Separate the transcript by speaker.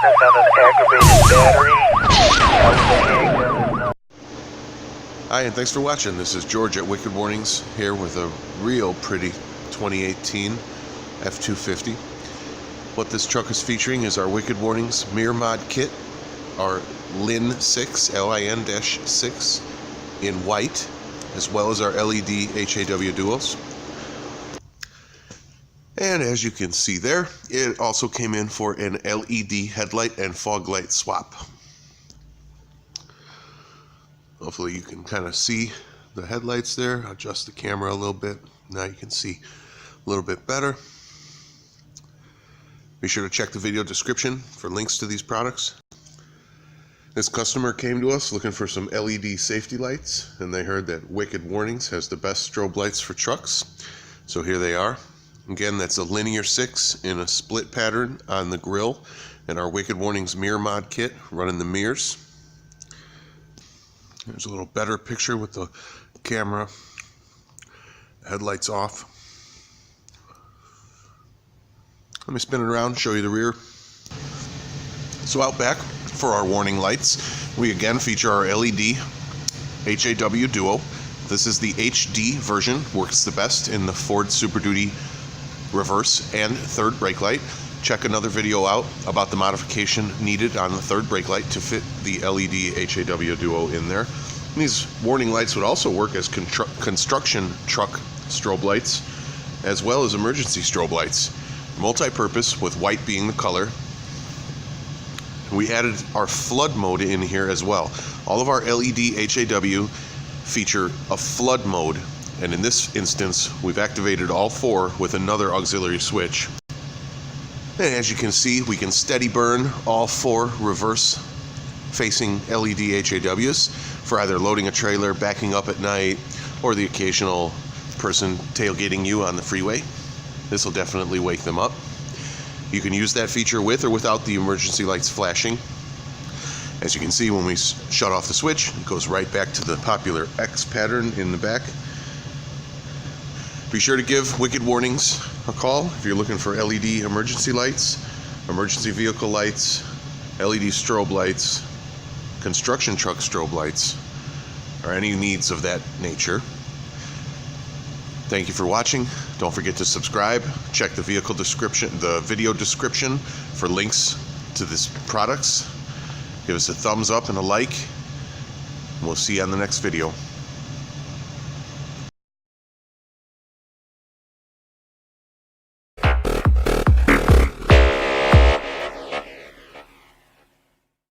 Speaker 1: brightness on an aggravated battery.
Speaker 2: Hi, and thanks for watching. This is George at Wicked Warnings here with a real pretty 2018 F-250. What this truck is featuring is our Wicked Warnings mirror mod kit, our LIN 6, LIN-6 in white, as well as our LED HAW duos. And as you can see there, it also came in for an LED headlight and fog light swap. Hopefully you can kind of see the headlights there. Adjust the camera a little bit. Now you can see a little bit better. Be sure to check the video description for links to these products. This customer came to us looking for some LED safety lights, and they heard that Wicked Warnings has the best strobe lights for trucks. So here they are. Again, that's a linear 6 in a split pattern on the grille, and our Wicked Warnings mirror mod kit running the mirrors. There's a little better picture with the camera, headlights off. Let me spin it around and show you the rear. So out back for our warning lights, we again feature our LED HAW duo. This is the HD version, works the best in the Ford Super Duty reverse and third brake light. Check another video out about the modification needed on the third brake light to fit the LED HAW duo in there. And these warning lights would also work as construction truck strobe lights, as well as emergency strobe lights. Multi-purpose, with white being the color. We added our flood mode in here as well. All of our LED HAW feature a flood mode, and in this instance we've activated all four with another auxiliary switch. And as you can see, we can steady burn all four reverse facing LED HAWs for either loading a trailer, backing up at night, or the occasional person tailgating you on the freeway. This will definitely wake them up. You can use that feature with or without the emergency lights flashing. As you can see, when we shut off the switch, it goes right back to the popular X pattern in the back. Be sure to give Wicked Warnings a call if you're looking for LED emergency lights, emergency vehicle lights, LED strobe lights, construction truck strobe lights, or any needs of that nature. Thank you for watching. Don't forget to subscribe. Check the video description for links to these products. Give us a thumbs up and a like. And we'll see you on the next video.